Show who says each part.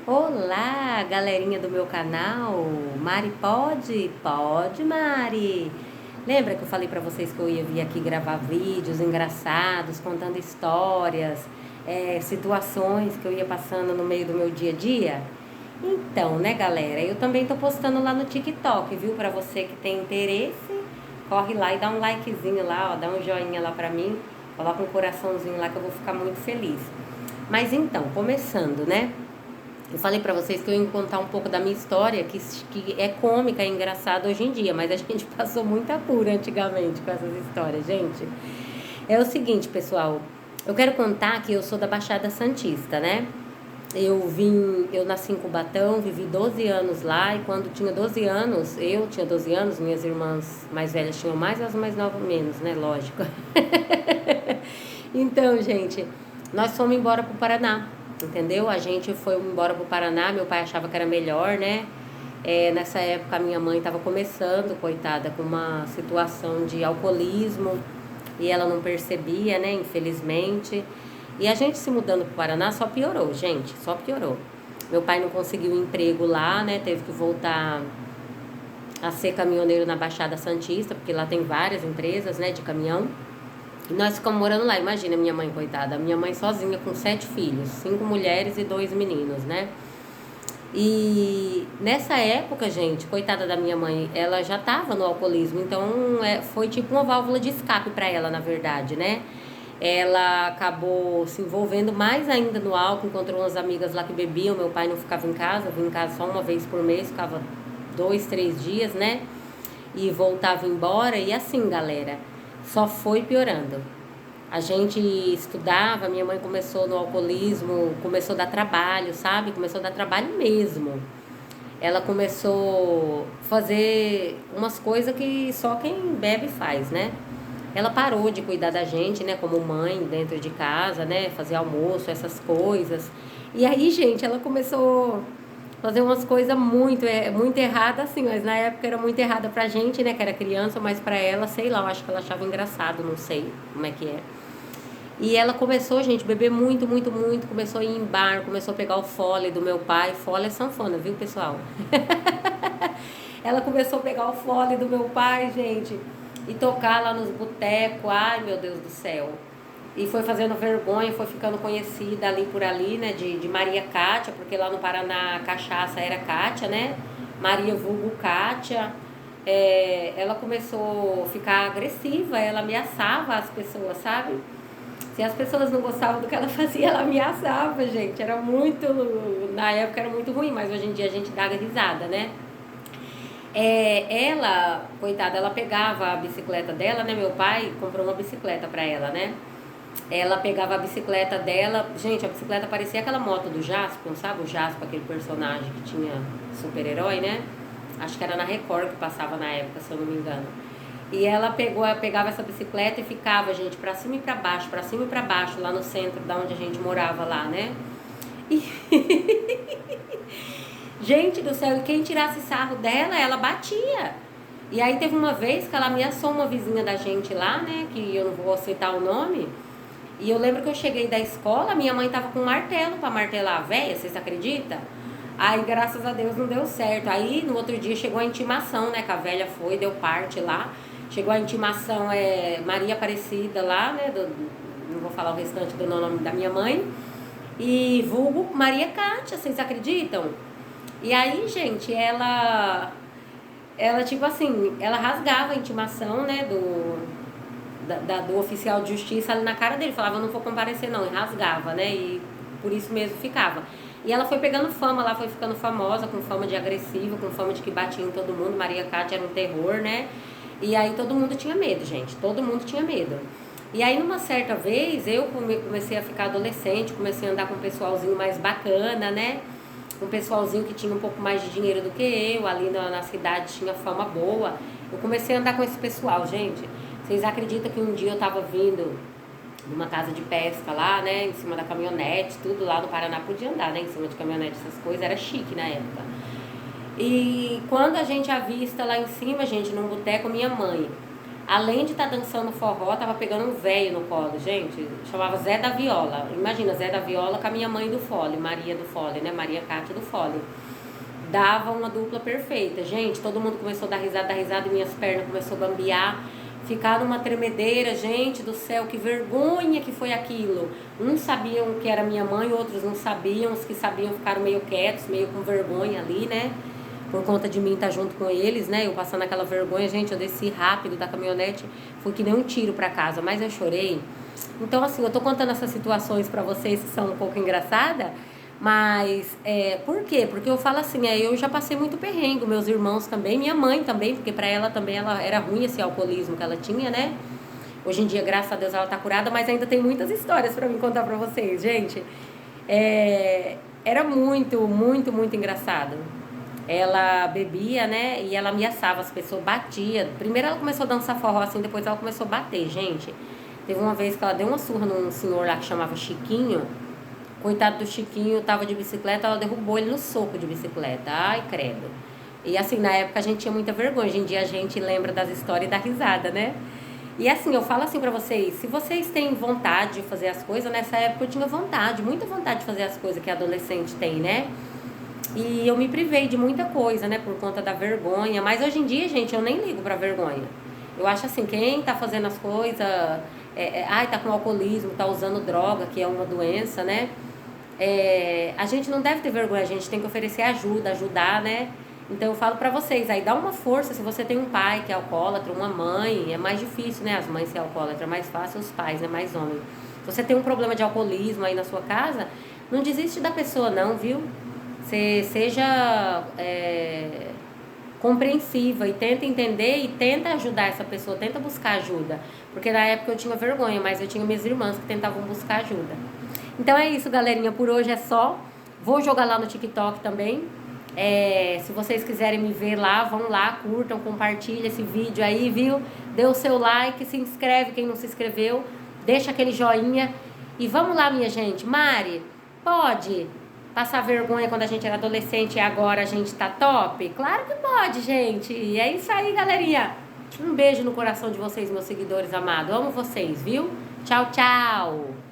Speaker 1: Olá, galerinha do meu canal. Mari pode? Pode, Mari. Lembra que eu falei pra vocês que eu ia vir aqui gravar vídeos engraçados, contando histórias, situações que eu ia passando no meio do meu dia a dia? Então, né, galera, eu também tô postando lá no TikTok, viu? Pra você que tem interesse, corre lá e dá um likezinho lá, ó, dá um joinha lá pra mim, coloca um coraçãozinho lá que eu vou ficar muito feliz. Mas então, começando, né? Eu falei pra vocês que eu ia contar um pouco da minha história, que é cômica, é engraçada hoje em dia, mas a gente passou muita cura antigamente com essas histórias, gente. É o seguinte, pessoal, eu quero contar que eu sou da Baixada Santista, né? Eu nasci em Cubatão, vivi 12 anos lá, e quando tinha 12 anos, eu tinha 12 anos, minhas irmãs mais velhas tinham mais, as mais novas menos, né? Lógico. Então, gente, nós fomos embora pro Paraná, entendeu? A gente foi embora pro Paraná, meu pai achava que era melhor, né? Nessa época a minha mãe estava começando, coitada, com uma situação de alcoolismo e ela não percebia, né? Infelizmente. E a gente se mudando pro Paraná só piorou, gente, só piorou. Meu pai não conseguiu emprego lá, né? Teve que voltar a ser caminhoneiro na Baixada Santista, porque lá tem várias empresas, né, de caminhão. E nós ficamos morando lá, imagina minha mãe, coitada. Minha mãe sozinha com 7 filhos, 5 mulheres e 2 meninos, né? E nessa época, gente, coitada da minha mãe, ela já tava no alcoolismo, então foi tipo uma válvula de escape para ela, na verdade, né? Ela acabou se envolvendo mais ainda no álcool, encontrou umas amigas lá que bebiam, meu pai não ficava em casa, vinha em casa só uma vez por mês, ficava 2, 3 dias, né? E voltava embora, e assim, galera, só foi piorando. A gente estudava, minha mãe começou no alcoolismo, começou a dar trabalho, sabe? Começou a dar trabalho mesmo. Ela começou a fazer umas coisas que só quem bebe faz, né? Ela parou de cuidar da gente, né, como mãe dentro de casa, né, fazer almoço, essas coisas. E aí, gente, ela começou a fazer umas coisas muito erradas, assim, mas na época era muito errada pra gente, né, que era criança, mas pra ela, sei lá, eu acho que ela achava engraçado, não sei como é que é. E ela começou, gente, a beber muito, muito, muito, começou a ir em bar, começou a pegar o fole do meu pai, fole é sanfona, viu, pessoal? Ela começou a pegar o fole do meu pai, gente, e tocar lá nos botecos. Ai, meu Deus do céu. E foi fazendo vergonha, foi ficando conhecida ali por ali, né, de Maria Cátia, porque lá no Paraná a cachaça era Cátia, né? Maria vulgo Cátia. Ela começou a ficar agressiva, ela ameaçava as pessoas, sabe? Se as pessoas não gostavam do que ela fazia, ela ameaçava, gente. Era muito. Na época era muito ruim, mas hoje em dia a gente dá risada, né? Ela, coitada, ela pegava a bicicleta dela, né? Meu pai comprou uma bicicleta pra ela, né? Ela pegava a bicicleta dela. Gente, a bicicleta parecia aquela moto do Jaspion, sabe? O Jaspion, aquele personagem que tinha super-herói, né? Acho que era na Record que passava na época, se eu não me engano. E ela pegava essa bicicleta e ficava, gente, pra cima e pra cima e pra baixo, lá no centro da onde a gente morava lá, né? E gente do céu, e quem tirasse sarro dela, ela batia. E aí teve uma vez que ela ameaçou uma vizinha da gente lá, né? Que eu não vou citar o nome. E eu lembro que eu cheguei da escola, minha mãe tava com um martelo pra martelar a véia, vocês acreditam? Aí, graças a Deus, não deu certo. Aí, no outro dia, chegou a intimação, né? Que a velha foi, deu parte lá. Chegou a intimação, Maria Aparecida lá, né? Não vou falar o restante do nome da minha mãe. E vulgo Maria Cátia, vocês acreditam? E aí, gente, ela tipo assim, ela rasgava a intimação, né, do oficial de justiça ali na cara dele, falava, não vou comparecer não, e rasgava, né, e por isso mesmo ficava. E ela foi pegando fama, ela foi ficando famosa, com fama de agressiva, com fama de que batia em todo mundo, Maria Cátia era um terror, né, e aí todo mundo tinha medo, gente, todo mundo tinha medo. E aí, numa certa vez, eu comecei a ficar adolescente, comecei a andar com um pessoalzinho mais bacana, né, um pessoalzinho que tinha um pouco mais de dinheiro do que eu, ali na cidade tinha fama boa. Eu comecei a andar com esse pessoal, gente. Vocês acreditam que um dia eu tava vindo numa casa de pesca lá, né, em cima da caminhonete, tudo lá no Paraná podia andar, né, em cima de caminhonete, essas coisas, era chique na época. E quando a gente avista lá em cima, gente, num boteco, minha mãe, Além de estar dançando forró, tava pegando um velho no colo, gente. Chamava Zé da Viola. Imagina, Zé da Viola com a minha mãe do Fole, Maria do Fole, né? Maria Cátia do Fole. Dava uma dupla perfeita. Gente, todo mundo começou a dar risada e minhas pernas começou a bambear. Ficar numa tremedeira, gente do céu, que vergonha que foi aquilo. Uns sabiam que era minha mãe, outros não sabiam. Os que sabiam ficaram meio quietos, meio com vergonha ali, né? Por conta de mim estar junto com eles, né? Eu passando aquela vergonha, gente, eu desci rápido da caminhonete, fui que nem um tiro pra casa, mas eu chorei. Então, assim, eu tô contando essas situações pra vocês que são um pouco engraçadas, mas, por quê? Porque eu falo assim, eu já passei muito perrengue, meus irmãos também, minha mãe também, porque pra ela também ela era ruim esse alcoolismo que ela tinha, né? Hoje em dia, graças a Deus, ela tá curada, mas ainda tem muitas histórias pra mim contar pra vocês, gente. Era muito, muito, muito engraçado. Ela bebia, né? E ela ameaçava as pessoas, batia. Primeiro ela começou a dançar forró assim, depois ela começou a bater, gente. Teve uma vez que ela deu uma surra num senhor lá que chamava Chiquinho. Coitado do Chiquinho, tava de bicicleta, ela derrubou ele no soco de bicicleta. Ai, credo. E assim, na época a gente tinha muita vergonha. Hoje em dia a gente lembra das histórias e dá risada, né? E assim, eu falo assim pra vocês, se vocês têm vontade de fazer as coisas, nessa época eu tinha vontade, muita vontade de fazer as coisas que a adolescente tem, né? E eu me privei de muita coisa, né, por conta da vergonha. Mas hoje em dia, gente, eu nem ligo pra vergonha. Eu acho assim, quem tá fazendo as coisas, tá com alcoolismo, tá usando droga, que é uma doença, né? A gente não deve ter vergonha, a gente tem que oferecer ajuda, ajudar, né? Então eu falo pra vocês, aí dá uma força se você tem um pai que é alcoólatra, uma mãe, é mais difícil, né? As mães ser alcoólatra, é mais fácil os pais, né? Mais homens. Se você tem um problema de alcoolismo aí na sua casa, não desiste da pessoa não, viu? Você seja compreensiva e tenta entender e tenta ajudar essa pessoa, tenta buscar ajuda. Porque na época eu tinha vergonha, mas eu tinha minhas irmãs que tentavam buscar ajuda. Então é isso, galerinha. Por hoje é só. Vou jogar lá no TikTok também. Se vocês quiserem me ver lá, vão lá, curtam, compartilhem esse vídeo aí, viu? Dê o seu like, se inscreve quem não se inscreveu, deixa aquele joinha. E vamos lá, minha gente. Mari, pode passar vergonha quando a gente era adolescente e agora a gente tá top? Claro que pode, gente. E é isso aí, galerinha. Um beijo no coração de vocês, meus seguidores amados. Amo vocês, viu? Tchau, tchau.